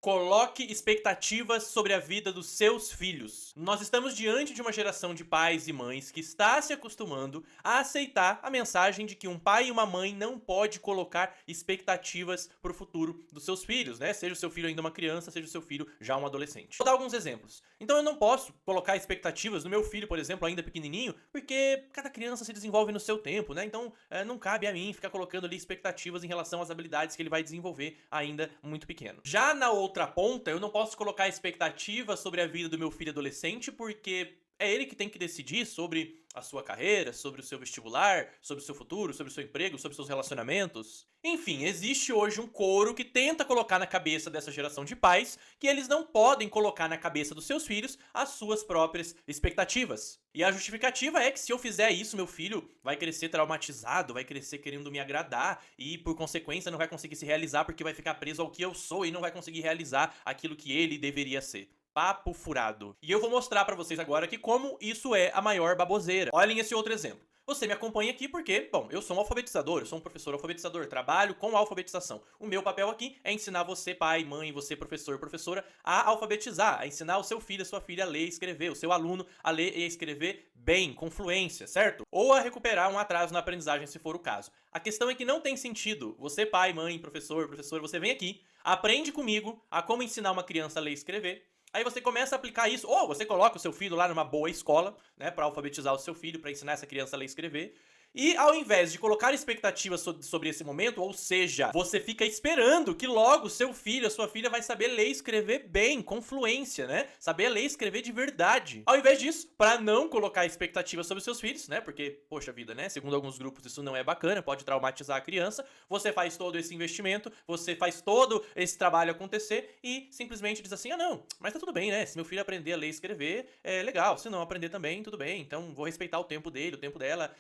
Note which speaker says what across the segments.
Speaker 1: Coloque expectativas sobre a vida dos seus filhos. Nós estamos diante de uma geração de pais e mães que está se acostumando a aceitar a mensagem de que um pai e uma mãe não pode colocar expectativas para o futuro dos seus filhos, né? Seja o seu filho ainda uma criança, seja o seu filho já um adolescente. Vou dar alguns exemplos. Então eu não posso colocar expectativas no meu filho, por exemplo, ainda pequenininho, porque cada criança se desenvolve no seu tempo, né? Então não cabe a mim ficar colocando ali expectativas em relação às habilidades que ele vai desenvolver ainda muito pequeno. Já na outra ponta, eu não posso colocar expectativa sobre a vida do meu filho adolescente, porque é ele que tem que decidir sobre a sua carreira, sobre o seu vestibular, sobre o seu futuro, sobre o seu emprego, sobre os seus relacionamentos. Enfim, existe hoje um coro que tenta colocar na cabeça dessa geração de pais que eles não podem colocar na cabeça dos seus filhos as suas próprias expectativas. E a justificativa é que se eu fizer isso, meu filho vai crescer traumatizado, vai crescer querendo me agradar e, por consequência, não vai conseguir se realizar porque vai ficar preso ao que eu sou e não vai conseguir realizar aquilo que ele deveria ser. Papo furado. E eu vou mostrar pra vocês agora aqui como isso é a maior baboseira. Olhem esse outro exemplo. Você me acompanha aqui porque, bom, eu sou um alfabetizador, eu sou um professor alfabetizador, trabalho com alfabetização. O meu papel aqui é ensinar você, pai, mãe, você, professor, professora, a alfabetizar, a ensinar o seu filho, a sua filha a ler e escrever, o seu aluno a ler e escrever bem, com fluência, certo? Ou a recuperar um atraso na aprendizagem, se for o caso. A questão é que não tem sentido você, pai, mãe, professor, professora, você vem aqui, aprende comigo a como ensinar uma criança a ler e escrever. Aí você começa a aplicar isso, ou você coloca o seu filho lá numa boa escola, né, para alfabetizar o seu filho, para ensinar essa criança a ler e escrever. E ao invés de colocar expectativas sobre esse momento, ou seja, você fica esperando que logo seu filho, a sua filha vai saber ler e escrever bem, com fluência, né? Saber ler e escrever de verdade. Ao invés disso, para não colocar expectativas sobre os seus filhos, né? Porque, poxa vida, né? Segundo alguns grupos isso não é bacana, pode traumatizar a criança. Você faz todo esse investimento, você faz todo esse trabalho acontecer e simplesmente diz assim: ah, não, mas tá tudo bem, né? Se meu filho aprender a ler e escrever, é legal. Se não aprender também, tudo bem. Então vou respeitar o tempo dele, o tempo dela,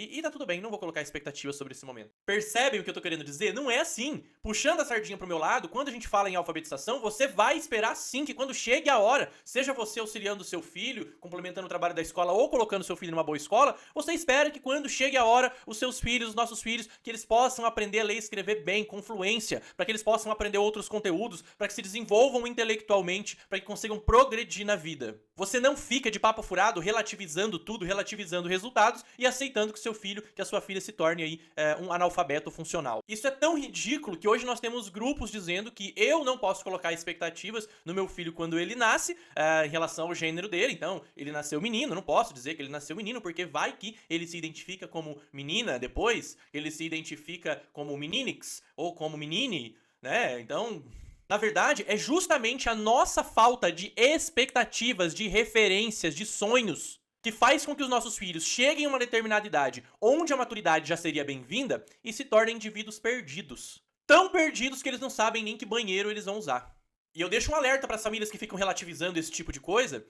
Speaker 1: e tá tudo bem, não vou colocar expectativa sobre esse momento. Percebem o que eu tô querendo dizer? Não é assim. Puxando a sardinha pro meu lado, quando a gente fala em alfabetização, você vai esperar sim que quando chegue a hora, seja você auxiliando o seu filho, complementando o trabalho da escola ou colocando seu filho numa boa escola, você espera que quando chegue a hora, os seus filhos, os nossos filhos, que eles possam aprender a ler e escrever bem, com fluência, para que eles possam aprender outros conteúdos, para que se desenvolvam intelectualmente, para que consigam progredir na vida. Você não fica de papo furado relativizando tudo, relativizando resultados e aceitando que seu filho, que a sua filha se torne aí um analfabeto funcional. Isso é tão ridículo que hoje nós temos grupos dizendo que eu não posso colocar expectativas no meu filho quando ele nasce em relação ao gênero dele. Então, ele nasceu menino, não posso dizer que ele nasceu menino, porque vai que ele se identifica como menina depois, ele se identifica como meninix ou como menine, né? Então, na verdade, é justamente a nossa falta de expectativas, de referências, de sonhos que faz com que os nossos filhos cheguem a uma determinada idade, onde a maturidade já seria bem-vinda, e se tornem indivíduos perdidos. Tão perdidos que eles não sabem nem que banheiro eles vão usar. E eu deixo um alerta para as famílias que ficam relativizando esse tipo de coisa,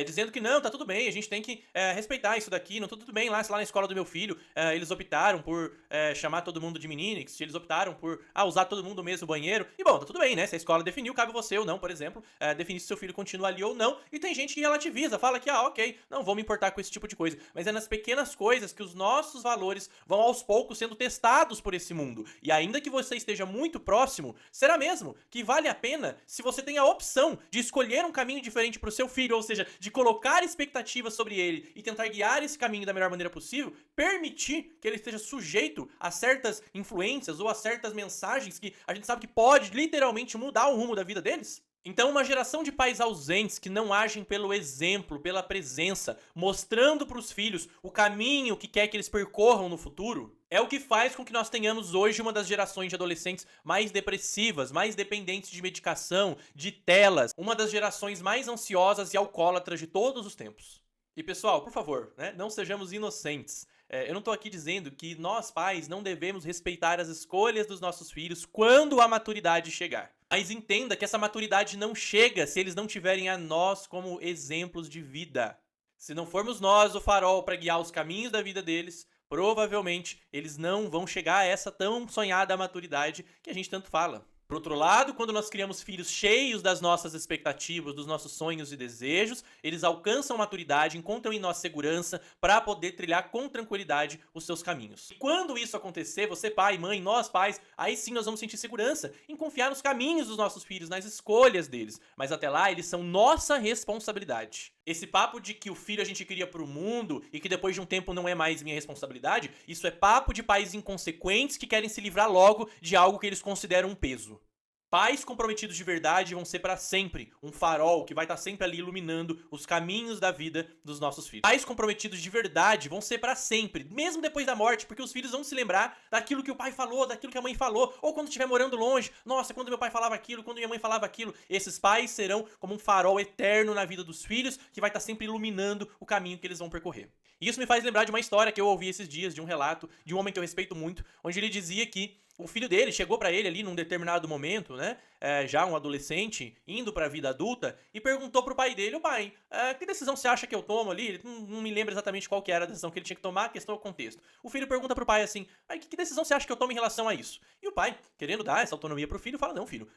Speaker 1: dizendo que não, tá tudo bem, a gente tem que respeitar isso daqui, não tá tudo bem. Lá, se lá na escola do meu filho eles optaram por chamar todo mundo de meninix, se eles optaram por usar todo mundo o mesmo banheiro, e bom, tá tudo bem, né? Se a escola definiu, cabe você ou não, por exemplo, definir se seu filho continua ali ou não. E tem gente que relativiza, fala que, ok, não vou me importar com esse tipo de coisa. Mas é nas pequenas coisas que os nossos valores vão aos poucos sendo testados por esse mundo. E ainda que você esteja muito próximo, será mesmo que vale a pena se você tem a opção de escolher um caminho diferente pro seu filho, ou seja, de colocar expectativas sobre ele e tentar guiar esse caminho da melhor maneira possível, permitir que ele esteja sujeito a certas influências ou a certas mensagens que a gente sabe que pode literalmente mudar o rumo da vida deles? Então, uma geração de pais ausentes que não agem pelo exemplo, pela presença, mostrando para os filhos o caminho que quer que eles percorram no futuro, é o que faz com que nós tenhamos hoje uma das gerações de adolescentes mais depressivas, mais dependentes de medicação, de telas, uma das gerações mais ansiosas e alcoólatras de todos os tempos. E pessoal, por favor, né, não sejamos inocentes. Eu não tô aqui dizendo que nós, pais, não devemos respeitar as escolhas dos nossos filhos quando a maturidade chegar. Mas entenda que essa maturidade não chega se eles não tiverem a nós como exemplos de vida. Se não formos nós o farol para guiar os caminhos da vida deles, provavelmente eles não vão chegar a essa tão sonhada maturidade que a gente tanto fala. Por outro lado, quando nós criamos filhos cheios das nossas expectativas, dos nossos sonhos e desejos, eles alcançam maturidade, encontram em nós segurança para poder trilhar com tranquilidade os seus caminhos. E quando isso acontecer, você pai, mãe, nós pais, aí sim nós vamos sentir segurança em confiar nos caminhos dos nossos filhos, nas escolhas deles. Mas até lá, eles são nossa responsabilidade. Esse papo de que o filho a gente cria pro mundo e que depois de um tempo não é mais minha responsabilidade, isso é papo de pais inconsequentes que querem se livrar logo de algo que eles consideram um peso. Pais comprometidos de verdade vão ser para sempre um farol que vai estar sempre ali iluminando os caminhos da vida dos nossos filhos. Pais comprometidos de verdade vão ser para sempre, mesmo depois da morte, porque os filhos vão se lembrar daquilo que o pai falou, daquilo que a mãe falou, ou quando estiver morando longe, nossa, quando meu pai falava aquilo, quando minha mãe falava aquilo. Esses pais serão como um farol eterno na vida dos filhos que vai estar sempre iluminando o caminho que eles vão percorrer. E isso me faz lembrar de uma história que eu ouvi esses dias, de um relato de um homem que eu respeito muito, onde ele dizia que o filho dele chegou pra ele ali num determinado momento, né? Já um adolescente, indo pra vida adulta, e perguntou pro pai dele: ô pai, que decisão você acha que eu tomo ali? Ele não me lembra exatamente qual que era a decisão que ele tinha que tomar, a questão é o contexto. O filho pergunta pro pai assim: que decisão você acha que eu tomo em relação a isso? E o pai, querendo dar essa autonomia pro filho, fala: não, filho,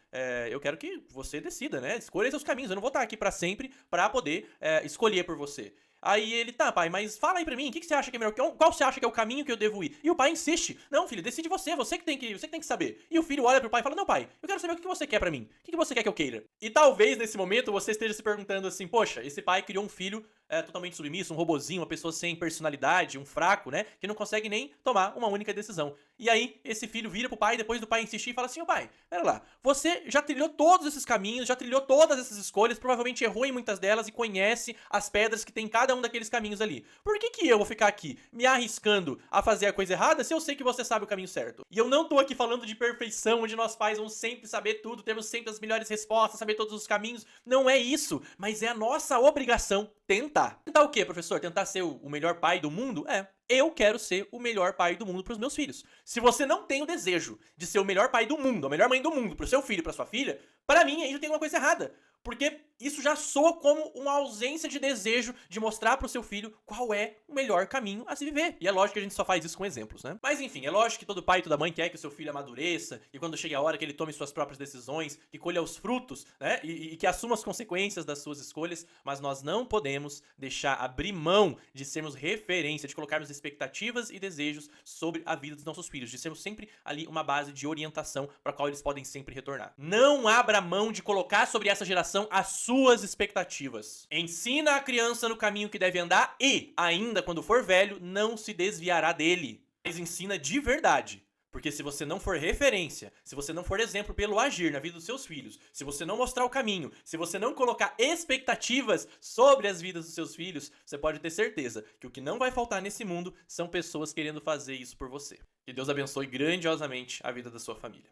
Speaker 1: eu quero que você decida, né? Escolha seus caminhos, eu não vou estar aqui pra sempre pra poder escolher por você. Aí ele, tá, pai, mas fala aí pra mim, o que você acha que é melhor? Qual você acha que é o caminho que eu devo ir? E o pai insiste: não, filho, decide você que tem que saber. E o filho olha pro pai e fala: não, pai, eu quero saber o que você quer pra mim. O que você quer que eu queira? E talvez nesse momento você esteja se perguntando assim: poxa, esse pai criou um filho totalmente submisso, um robozinho, uma pessoa sem personalidade, um fraco, né? Que não consegue nem tomar uma única decisão. E aí, esse filho vira pro pai, depois do pai insistir, e fala assim: ô pai, pera lá, você já trilhou todos esses caminhos, já trilhou todas essas escolhas, provavelmente errou em muitas delas e conhece as pedras que tem em cada um daqueles caminhos ali. Por que eu vou ficar aqui me arriscando a fazer a coisa errada se eu sei que você sabe o caminho certo? E eu não tô aqui falando de perfeição, onde nós pais vamos sempre saber tudo, temos sempre as melhores respostas, saber todos os caminhos. Não é isso, mas é a nossa obrigação tentar. Tentar o quê, professor? Tentar ser o melhor pai do mundo? Eu quero ser o melhor pai do mundo pros meus filhos. Se você não tem o desejo de ser o melhor pai do mundo, a melhor mãe do mundo pro seu filho e pra sua filha, para mim aí já tem uma coisa errada. Porque isso já soa como uma ausência de desejo de mostrar pro seu filho qual é o melhor caminho a se viver. E é lógico que a gente só faz isso com exemplos, né? Mas enfim, é lógico que todo pai e toda mãe quer que o seu filho amadureça e quando chegue a hora que ele tome suas próprias decisões, que colha os frutos, né? E que assuma as consequências das suas escolhas, mas nós não podemos deixar abrir mão de sermos referência, de colocarmos expectativas e desejos sobre a vida dos nossos filhos, de sermos sempre ali uma base de orientação para a qual eles podem sempre retornar. Não abra mão de colocar sobre essa geração as suas expectativas. Ensina a criança no caminho que deve andar e, ainda quando for velho, não se desviará dele. Mas ensina de verdade. Porque se você não for referência, se você não for exemplo pelo agir na vida dos seus filhos, se você não mostrar o caminho, se você não colocar expectativas sobre as vidas dos seus filhos, você pode ter certeza que o que não vai faltar nesse mundo são pessoas querendo fazer isso por você. Que Deus abençoe grandiosamente a vida da sua família.